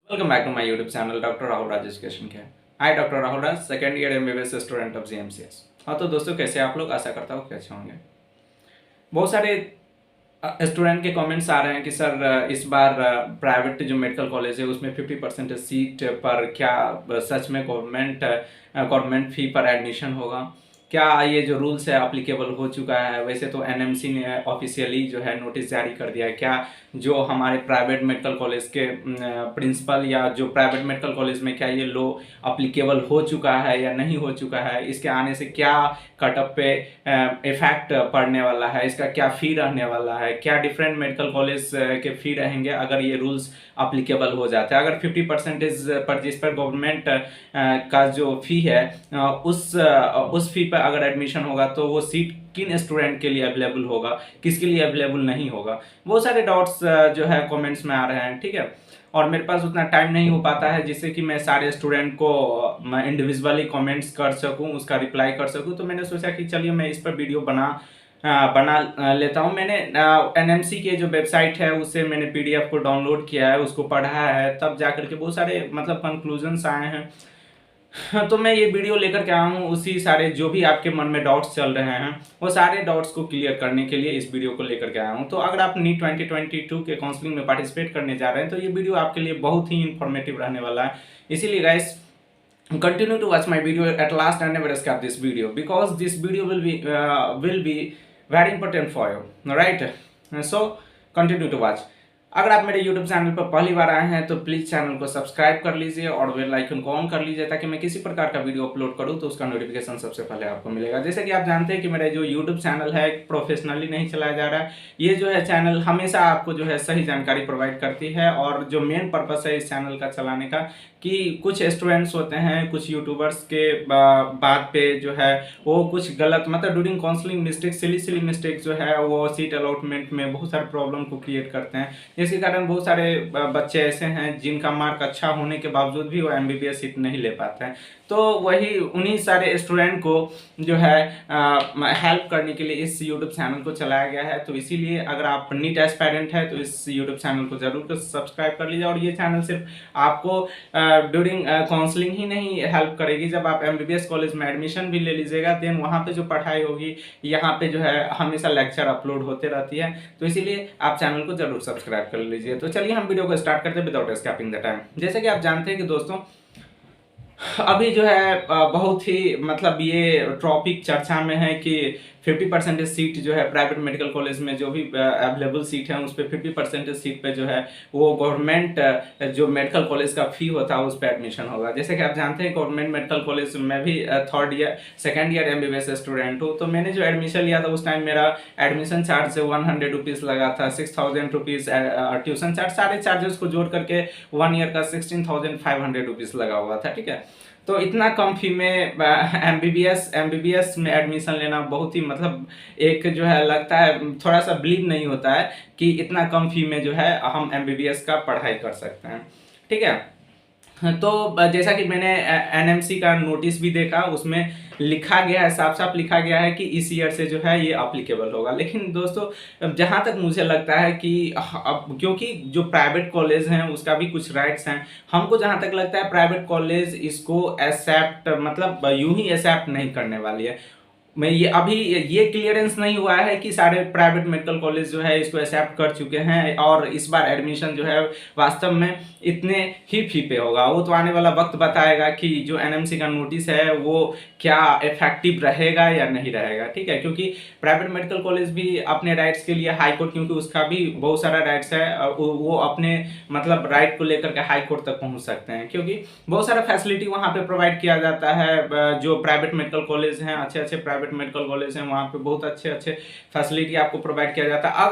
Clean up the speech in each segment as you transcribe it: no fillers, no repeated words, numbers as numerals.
Welcome back to my YouTube channel, Dr. Rahul Raj Education Care. Hi, Dr. Rahul Raj, second year MBBS student of GMCS। हाँ तो दोस्तों, कैसे आप लोग? आशा करता हूँ कि अच्छे होंगे। बहुत सारे स्टूडेंट के कमेंट्स आ रहे हैं कि सर इस बार प्राइवेट जो मेडिकल कॉलेज है उसमें 50% सीट पर क्या सच में गवर्नमेंट फी पर एडमिशन होगा? क्या ये जो रूल्स है अप्लीकेबल हो चुका है? वैसे तो एनएमसी ने ऑफिशियली जो है नोटिस जारी कर दिया है। क्या जो हमारे प्राइवेट मेडिकल कॉलेज के प्रिंसिपल या जो प्राइवेट मेडिकल कॉलेज में क्या ये लॉ अप्लीकेबल हो चुका है या नहीं हो चुका है? इसके आने से क्या कटअप पे इफेक्ट पड़ने वाला है? इसका क्या फ़ी रहने वाला है? क्या डिफरेंट मेडिकल कॉलेज के फ़ी रहेंगे अगर ये रूल्स अप्लीकेबल हो जाते हैं? अगर 50% पर जिस पर गवर्नमेंट का जो फ़ी है उस फ़ी पर अगर एडमिशन होगा तो वो सीट किन स्टूडेंट के लिए अवेलेबल होगा, किसके लिए अवेलेबल नहीं होगा? बहुत सारे डाउट्स जो है कमेंट्स में आ रहे हैं, ठीक है। और मेरे पास उतना टाइम नहीं हो पाता है जिससे कि मैं सारे स्टूडेंट को मैं इंडिविजुअली कमेंट्स कर सकूं, उसका रिप्लाई कर सकूं। तो मैंने सोचा कि चलिए मैं इस पर वीडियो बना लेता हूं। मैंने एनएमसी के जो वेबसाइट है उससे मैंने पीडीएफ को डाउनलोड किया है, उसको पढ़ा है, तब जाकर के बहुत सारे मतलब कंक्लूजन्स आए हैं। तो मैं ये वीडियो लेकर के आया हूँ उसी सारे जो भी आपके मन में डाउट्स चल रहे हैं वो सारे डाउट्स को क्लियर करने के लिए इस वीडियो को लेकर के आया हूँ। तो अगर आप नीट 2022 के काउंसलिंग में पार्टिसिपेट करने जा रहे हैं तो ये वीडियो आपके लिए बहुत ही इंफॉर्मेटिव रहने वाला है। इसीलिए guys, continue to watch my video at last and never skip this video because this video will be very important for you, right? So continue to watch. अगर आप मेरे YouTube चैनल पर पहली बार आए हैं तो प्लीज़ चैनल को subscribe कर लीजिए और बेल आइकन को ऑन कर लीजिए ताकि मैं किसी प्रकार का वीडियो अपलोड करूं तो उसका नोटिफिकेशन सबसे पहले आपको मिलेगा। जैसे कि आप जानते हैं कि मेरा जो YouTube चैनल है प्रोफेशनली नहीं चलाया जा रहा है। ये जो है चैनल हमेशा आपको जो है सही जानकारी प्रोवाइड करती है और जो मेन पर्पस है इस चैनल का चलाने का कि कुछ स्टूडेंट्स होते हैं, कुछ यूट्यूबर्स के बात पे जो है वो कुछ गलत मतलब during counselling mistake, silly mistake जो है वो सीट अलॉटमेंट में बहुत सारे प्रॉब्लम को क्रिएट करते हैं, जिसके कारण बहुत सारे बच्चे ऐसे हैं जिनका मार्क अच्छा होने के बावजूद भी वो एमबीबीएस सीट नहीं ले पाते हैं। तो वही उन्हीं सारे स्टूडेंट को जो है हेल्प करने के लिए इस यूट्यूब चैनल को चलाया गया है। तो इसीलिए अगर आप नीट एस्पायरेंट है तो इस यूट्यूब चैनल को जरूर सब्सक्राइब कर लीजिए। और ये चैनल सिर्फ आपको ड्यूरिंग काउंसलिंग ही नहीं हेल्प करेगी, जब आप एमबीबीएस कॉलेज में एडमिशन भी ले लीजिएगा देन वहाँ पे जो पढ़ाई होगी यहाँ पे जो है हमेशा लेक्चर अपलोड होते रहती है। तो इसीलिए आप चैनल को जरूर सब्सक्राइब कर लीजिए। तो चलिए हम वीडियो को स्टार्ट करते हैं विदाउट स्किपिंग द टाइम। जैसे कि आप जानते हैं कि दोस्तों अभी जो है बहुत ही मतलब ये टॉपिक चर्चा में है कि 50% सीट जो है प्राइवेट मेडिकल कॉलेज में जो भी अवेलेबल सीट है उस पर 50% सीट पे जो है वो गवर्नमेंट जो मेडिकल कॉलेज का फी होता है उस पर एडमिशन होगा। जैसे कि आप जानते हैं गवर्नमेंट मेडिकल कॉलेज में भी सेकेंड ईयर एमबीबीएस स्टूडेंट हूँ। तो मैंने जो एडमिशन लिया था उस टाइम मेरा एडमिशन चार्ज 100 रुपीज़ लगा था, 6000 रुपीज़ ट्यूशन चार्ज, सारे चार्जेस को जोड़ करके 1 ईयर का 16,500 रुपीज़ लगा हुआ था, ठीक है। तो इतना कम फी में एमबीबीएस में एडमिशन लेना बहुत ही मतलब एक जो है लगता है थोड़ा सा बिलीव नहीं होता है कि इतना कम फी में जो है हम एमबीबीएस का पढ़ाई कर सकते हैं, ठीक है। तो जैसा कि मैंने एनएमसी का नोटिस भी देखा उसमें लिखा गया है, साफ साफ लिखा गया है कि इस ईयर से जो है ये अप्लीकेबल होगा। लेकिन दोस्तों जहाँ तक मुझे लगता है कि अब क्योंकि जो प्राइवेट कॉलेज हैं उसका भी कुछ राइट्स हैं, हमको जहाँ तक लगता है प्राइवेट कॉलेज इसको एक्सेप्ट मतलब यूं ही एक्सेप्ट नहीं करने वाली है। मैं ये अभी ये क्लियरेंस नहीं हुआ है कि सारे प्राइवेट मेडिकल कॉलेज जो है इसको एक्सेप्ट कर चुके हैं और इस बार एडमिशन जो है वास्तव में इतने ही फी पे होगा। वो तो आने वाला वक्त बताएगा कि जो एनएमसी का नोटिस है वो क्या इफेक्टिव रहेगा या नहीं रहेगा, ठीक है। क्योंकि प्राइवेट मेडिकल कॉलेज भी अपने राइट्स के लिए हाई कोर्ट, क्योंकि उसका भी बहुत सारा राइट्स है, वो अपने मतलब राइट को लेकर के हाई कोर्ट तक पहुंच सकते हैं क्योंकि बहुत सारा फैसिलिटी वहाँ पे प्रोवाइड किया जाता है। जो प्राइवेट मेडिकल कॉलेज हैं, अच्छे प्राइवेट मेडिकल कॉलेज हैं, वहाँ पे बहुत अच्छे फैसिलिटी आपको प्रोवाइड किया जाता है।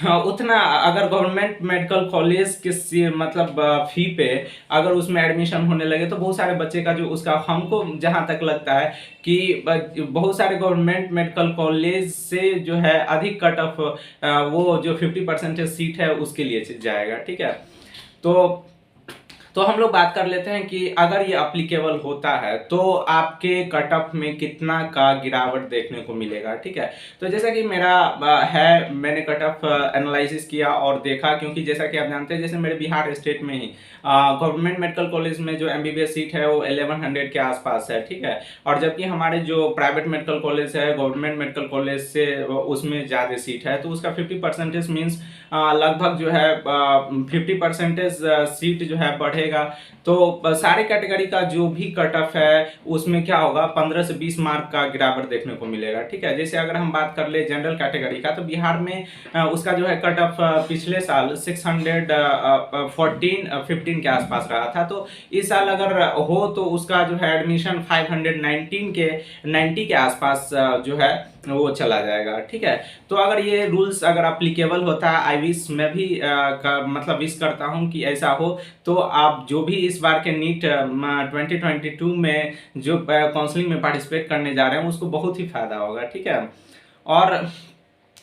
अगर गवर्नमेंट मेडिकल कॉलेज के मतलब फी पे अगर उसमें एडमिशन होने लगे तो बहुत सारे बच्चे का जो उसका हमको जहाँ तक लगता है कि बहुत सारे गवर्नमेंट मेडिकल कॉलेज से जो है अधिक कट ऑफ वो जो 50% सीट है उसके लिए जाएगा, ठीक है। तो तो हम लोग बात कर लेते हैं कि अगर ये अप्लीकेबल होता है तो आपके कट ऑफ में कितना का गिरावट देखने को मिलेगा। ठीक है, तो जैसा कि मेरा मैंने कट ऑफ एनालिसिस किया और देखा, क्योंकि जैसा कि आप जानते हैं जैसे मेरे बिहार स्टेट में ही गवर्नमेंट मेडिकल कॉलेज में जो एमबीबीएस सीट है वो 1100 के आसपास है। ठीक है, और जबकि हमारे जो प्राइवेट मेडिकल कॉलेज है गवर्नमेंट मेडिकल कॉलेज से उसमें ज़्यादा सीट है, तो उसका 50% मीन्स लगभग जो है 50% सीट जो है बढ़ेगा। तो सारे कैटेगरी का जो भी कट ऑफ है उसमें क्या होगा, 15 से 20 मार्क का गिरावट देखने को मिलेगा। ठीक है, जैसे अगर हम बात कर ले जनरल कैटेगरी का, तो बिहार में उसका जो है कट ऑफ पिछले साल 614 के आसपास रहा था। तो इस साल अगर हो तो उसका जो है एडमिशन 90 के आसपास जो है वो चला जाएगा। ठीक है, तो अगर ये रूल्स अगर अप्लीकेबल होता है, आई विश मैं भी मतलब विश करता हूँ कि ऐसा हो, तो आप जो भी इस बार के नीट 2022 में जो काउंसलिंग में पार्टिसिपेट करने जा रहे हैं उसको बहुत ही फायदा होगा। ठीक है, और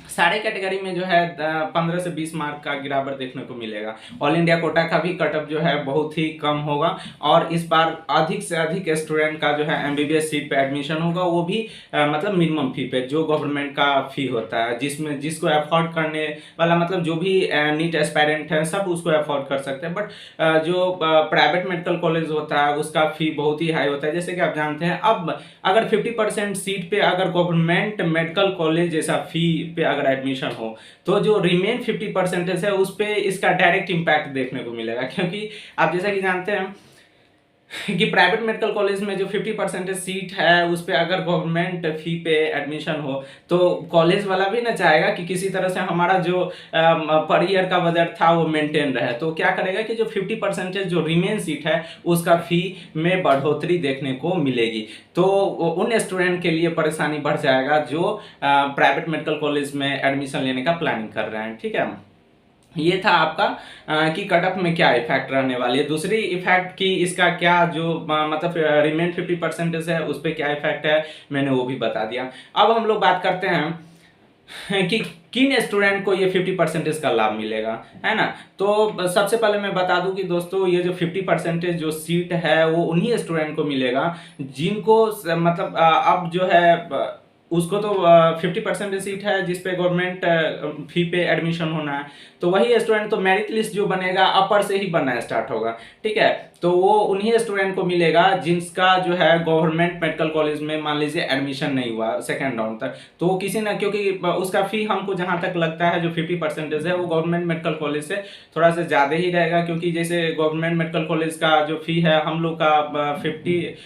सारे कैटेगरी में जो है 15 से 20 मार्क का गिरावट देखने को मिलेगा। ऑल इंडिया कोटा का भी कटअप जो है बहुत ही कम होगा, और इस बार अधिक से अधिक स्टूडेंट का जो है एमबीबीएस सीट पे एडमिशन होगा, वो भी मतलब मिनिमम फी पे, जो गवर्नमेंट का फी होता है, जिसमें जिसको अफोर्ड करने वाला, मतलब जो भी नीट एस्पायरेंट है सब उसको अफोर्ड कर सकते हैं। बट जो प्राइवेट मेडिकल कॉलेज होता है उसका फी बहुत ही हाई होता है। जैसे कि आप जानते हैं, अब अगर 50% सीट पे अगर गवर्नमेंट मेडिकल कॉलेज जैसा फी पे अगर एडमिशन हो, तो जो रिमेन 50% है उस पे इसका डायरेक्ट इम्पैक्ट देखने को मिलेगा। क्योंकि आप जैसा कि जानते हैं कि प्राइवेट मेडिकल कॉलेज में जो 50% सीट है उस पर अगर गवर्नमेंट फी पे एडमिशन हो, तो कॉलेज वाला भी ना चाहेगा कि किसी तरह से हमारा जो पर ईयर का बजट था वो मेंटेन रहे। तो क्या करेगा कि जो 50% जो रिमेन सीट है उसका फी में बढ़ोतरी देखने को मिलेगी। तो उन स्टूडेंट के लिए परेशानी बढ़ जाएगा जो प्राइवेट मेडिकल कॉलेज में एडमिशन लेने का प्लानिंग कर रहे हैं। ठीक है, ये था आपका कि कट ऑफ में क्या इफेक्ट रहने वाली है। दूसरी इफेक्ट की इसका क्या जो मतलब रिमेन 50% है उस पर क्या इफेक्ट है मैंने वो भी बता दिया। अब हम लोग बात करते हैं कि किन स्टूडेंट को ये 50% का लाभ मिलेगा, है ना। तो सबसे पहले मैं बता दूं कि दोस्तों ये जो 50% जो सीट है वो उन्हीं स्टूडेंट को मिलेगा जिनको मतलब अब जो है उसको तो 50% सीट है जिसपे गवर्नमेंट फी पे एडमिशन होना है, तो वही स्टूडेंट तो मेरिट लिस्ट जो बनेगा अपर से ही बनना स्टार्ट होगा। ठीक है, तो वो उन्हीं स्टूडेंट को मिलेगा जिसका जो है गवर्नमेंट मेडिकल कॉलेज में मान लीजिए एडमिशन नहीं हुआ सेकेंड राउंड तक, तो किसी ना, क्योंकि उसका फी हमको जहां तक लगता है जो 50% है वो गवर्नमेंट मेडिकल कॉलेज से थोड़ा सा ज़्यादा ही रहेगा। क्योंकि जैसे गवर्नमेंट मेडिकल कॉलेज का जो फी है हम लोग का 50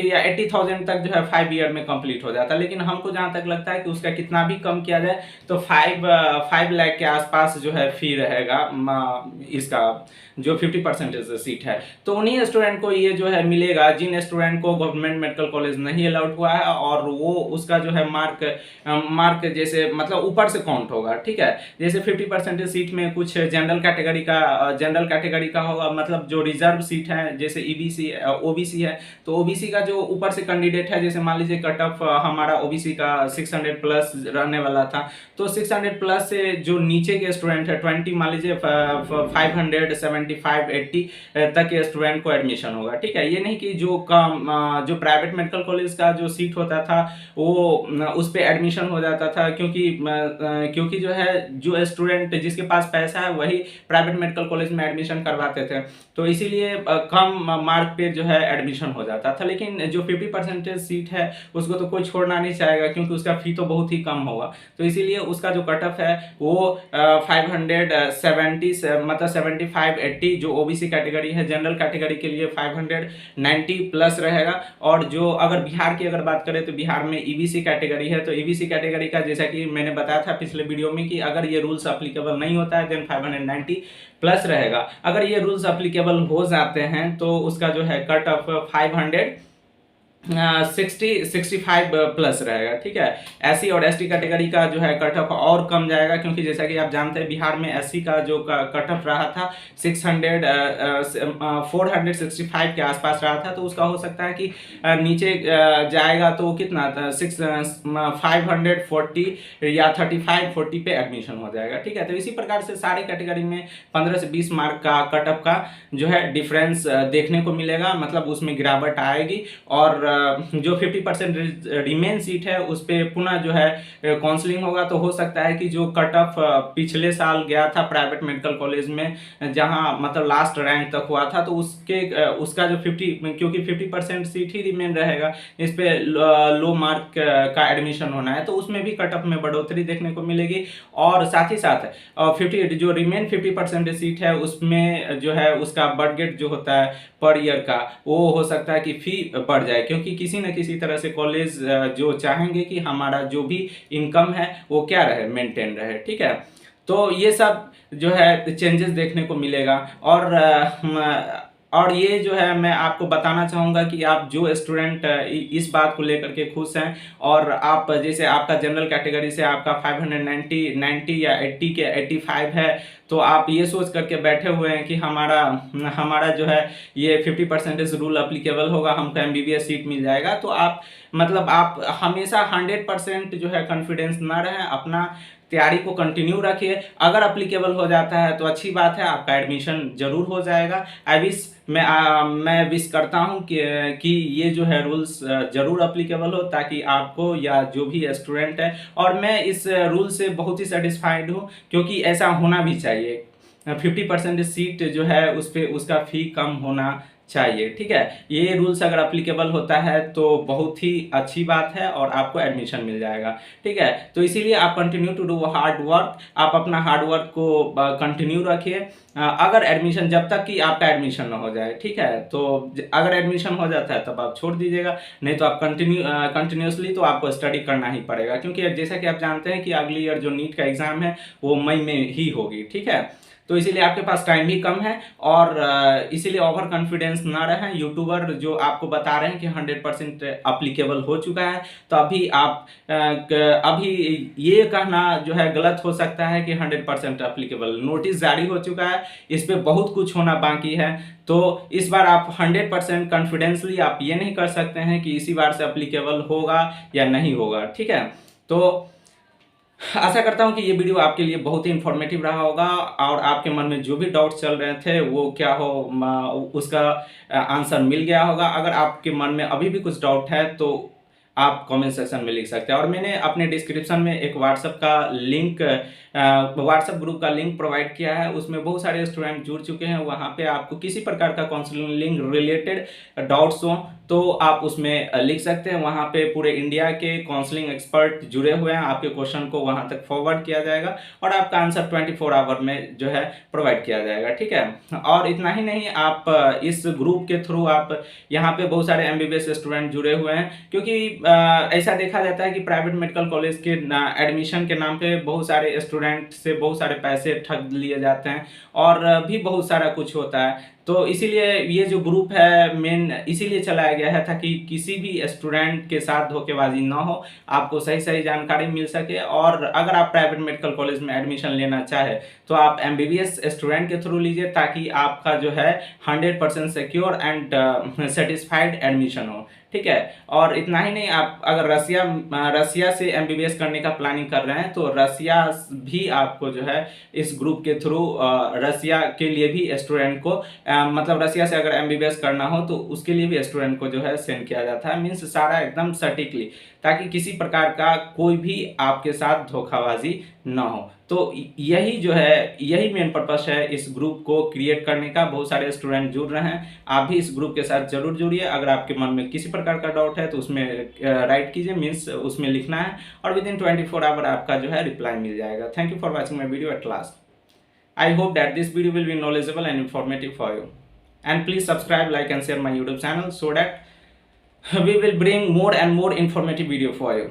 या 80,000 तक जो है 5 ईयर में कंप्लीट हो जाता है, लेकिन हमको जहाँ तक लगता है कि उसका कितना भी कम किया जाए तो 5 लाख के आसपास जो है फी रहेगा इसका जो 50% सीट है। तो उन्हीं स्टूडेंट को ये जो है मिलेगा जिन स्टूडेंट को गवर्नमेंट मेडिकल कॉलेज नहीं अलाउड हुआ है, और वो उसका जो है मार्क जैसे मतलब ऊपर से काउंट होगा। ठीक है, जैसे 50% सीट में कुछ जनरल कैटेगरी का होगा, मतलब जो रिजर्व सीट है जैसे ईबीसी ओबीसी है, तो ओबीसी का जो ऊपर से कैंडिडेट है, जैसे मान लीजिए कट ऑफ हमारा ओबीसी का 600 प्लस रहने वाला था, तो 600 प्लस से जो नीचे के स्टूडेंट है 20 मान लीजिए 575 80 तक के स्टूडेंट को एडमिशन होगा। ठीक है, ये नहीं कि जो जो प्राइवेट मेडिकल कॉलेज का जो सीट होता था वो उस पर एडमिशन हो जाता था, क्योंकि जो है जो स्टूडेंट जिसके पास पैसा है वही प्राइवेट मेडिकल कॉलेज में एडमिशन करवाते थे, तो इसीलिए कम मार्क पे जो है एडमिशन हो जाता था। लेकिन जो 50% सीट है उसको तो कोई छोड़ना नहीं चाहेगा, क्योंकि उसका फी तो बहुत ही कम होगा, तो इसीलिए उसका जो कट ऑफ है वो 570 मतलब 75 80 जो ओबीसी कैटेगरी है, जनरल कैटेगरी के लिए 590 प्लस रहेगा। और जो अगर बिहार की अगर बात करें तो बिहार में ईबीसी कैटेगरी है, तो ईबीसी कैटेगरी का जैसा कि मैंने बताया था पिछले वीडियो में कि अगर ये रूल्स अप्लीकेबल नहीं होता है देन 590 प्लस रहेगा। अगर ये रूल्स अप्लीकेबल हो जाते हैं तो उसका जो है कट ऑफ 65 प्लस रहेगा। ठीक है, SC और ST कैटेगरी का जो है कट ऑफ और कम जाएगा, क्योंकि जैसा कि आप जानते हैं बिहार में SC का जो कट ऑफ रहा था 465 के आसपास रहा था, तो उसका हो सकता है कि नीचे जाएगा तो कितना 540 या 35-40 पे एडमिशन हो जाएगा। ठीक है, तो इसी प्रकार से सारी कैटेगरी में 15 से 20 मार्क का कट ऑफ का जो है डिफरेंस देखने को मिलेगा, मतलब उसमें गिरावट आएगी। और जो 50% रिमेन सीट है उस पर पुनः जो है काउंसलिंग होगा, तो हो सकता है कि जो कट ऑफ पिछले साल गया था प्राइवेट मेडिकल कॉलेज में जहां मतलब लास्ट रैंक तक हुआ था, तो उसका जो 50, क्योंकि 50% सीट ही रिमेन रहेगा, इस पे लो मार्क का एडमिशन होना है, तो उसमें भी कट ऑफ में बढ़ोतरी देखने को मिलेगी। और साथ ही साथ 50 जो रिमेन 50% सीट है उसमें जो है उसका बजट जो होता है पर ईयर का, वो हो सकता है कि फी बढ़ जाए, क्योंकि किसी न किसी तरह से कॉलेज जो चाहेंगे कि हमारा जो भी इनकम है वो क्या रहे, मेंटेन रहे। ठीक है, तो ये सब जो है चेंजेस देखने को मिलेगा। और ये जो है मैं आपको बताना चाहूँगा कि आप जो स्टूडेंट इस बात को लेकर के खुश हैं, और आप जैसे आपका जनरल कैटेगरी से आपका 590 या 80 के 85 है, तो आप ये सोच करके बैठे हुए हैं कि हमारा जो है ये 50% रूल अप्लीकेबल होगा, हमको MBBS सीट मिल जाएगा, तो आप मतलब आप हमेशा 100% जो है कॉन्फिडेंस ना रहें, अपना तैयारी को कंटिन्यू रखिए। अगर अप्लीकेबल हो जाता है तो अच्छी बात है, आपका एडमिशन जरूर हो जाएगा। आई विश मैं विश करता हूं कि ये जो है रूल्स जरूर अप्लीकेबल हो, ताकि आपको या जो भी स्टूडेंट है, और मैं इस रूल से बहुत ही सेटिस्फाइड हूं, क्योंकि ऐसा होना भी चाहिए। 50% सीट जो है उस पर उसका फी कम होना चाहिए। ठीक है, ये रूल्स अगर अप्लीकेबल होता है तो बहुत ही अच्छी बात है और आपको एडमिशन मिल जाएगा। ठीक है, तो इसीलिए आप continue to do hard work, आप अपना हार्ड वर्क को कंटिन्यू रखिए। अगर एडमिशन, जब तक कि आपका एडमिशन ना हो जाए, ठीक है, तो अगर एडमिशन हो जाता है तब आप छोड़ दीजिएगा, नहीं तो आप कंटिन्यूसली तो आपको स्टडी करना ही पड़ेगा, क्योंकि जैसा कि आप जानते हैं कि अगली ईयर जो नीट का एग्जाम है वो मई में ही होगी। ठीक है, तो इसीलिए आपके पास टाइम भी कम है, और इसीलिए ओवर कॉन्फिडेंस ना रहें। यूट्यूबर जो आपको बता रहे हैं कि 100% अप्लीकेबल हो चुका है, तो अभी ये कहना जो है गलत हो सकता है कि 100% अप्लीकेबल। नोटिस जारी हो चुका है, इस पर बहुत कुछ होना बाकी है, तो इस बार आप 100% कॉन्फिडेंसली आप ये नहीं कर सकते हैं कि इसी बार से अप्लीकेबल होगा या नहीं होगा। ठीक है, तो आशा करता हूं कि ये वीडियो आपके लिए बहुत ही इंफॉर्मेटिव रहा होगा, और आपके मन में जो भी डाउट्स चल रहे थे वो क्या हो उसका आंसर मिल गया होगा। अगर आपके मन में अभी भी कुछ डाउट है तो आप कमेंट सेक्शन में लिख सकते हैं, और मैंने अपने डिस्क्रिप्शन में एक व्हाट्सएप ग्रुप का लिंक प्रोवाइड किया है, उसमें बहुत सारे स्टूडेंट जुड़ चुके हैं। वहाँ पे आपको किसी प्रकार का काउंसलिंग रिलेटेड डाउट्स हो तो आप उसमें लिख सकते हैं। वहाँ पे पूरे इंडिया के काउंसलिंग एक्सपर्ट जुड़े हुए हैं, आपके क्वेश्चन को वहाँ तक फॉरवर्ड किया जाएगा और आपका आंसर 24 आवर में जो है प्रोवाइड किया जाएगा। ठीक है, और इतना ही नहीं, आप इस ग्रुप के थ्रू आप यहाँ पे बहुत सारे MBBS स्टूडेंट जुड़े हुए हैं, क्योंकि ऐसा देखा जाता है कि प्राइवेट मेडिकल कॉलेज के एडमिशन के नाम पे बहुत सारे स्टूडेंट से बहुत सारे पैसे ठग लिए जाते हैं, और भी बहुत सारा कुछ होता है। तो इसीलिए ये जो ग्रुप है मेन इसीलिए चलाया गया है, ताकि किसी भी स्टूडेंट के साथ धोखेबाजी ना हो, आपको सही सही जानकारी मिल सके। और अगर आप प्राइवेट मेडिकल कॉलेज में एडमिशन लेना चाहे तो आप MBBS स्टूडेंट के थ्रू लीजिए, ताकि आपका जो है 100% सिक्योर एंड सेटिस्फाइड एडमिशन हो। ठीक है, और इतना ही नहीं, आप अगर रसिया से MBBS करने का प्लानिंग कर रहे हैं तो रसिया भी आपको जो है इस ग्रुप के थ्रू रसिया के लिए भी स्टूडेंट को मतलब रसिया से अगर MBBS करना हो तो उसके लिए भी स्टूडेंट को जो है सेंड किया जाता है, मीन्स सारा एकदम सटीकली, ताकि किसी प्रकार का कोई भी आपके साथ धोखाबाजी ना हो। तो यही मेन पर्पस है इस ग्रुप को क्रिएट करने का। बहुत सारे स्टूडेंट जुड़ रहे हैं, आप भी इस ग्रुप के साथ जरूर जुड़िए। अगर आपके मन में किसी प्रकार का डाउट है तो उसमें राइट कीजिए, मीन्स उसमें लिखना है, और विदिन 24 आवर आपका जो है रिप्लाई मिल जाएगा। Thank you for watching my video at last. I hope that this video will be knowledgeable and informative for you. And please subscribe, like and share my YouTube channel so that we will bring more and more informative video for you.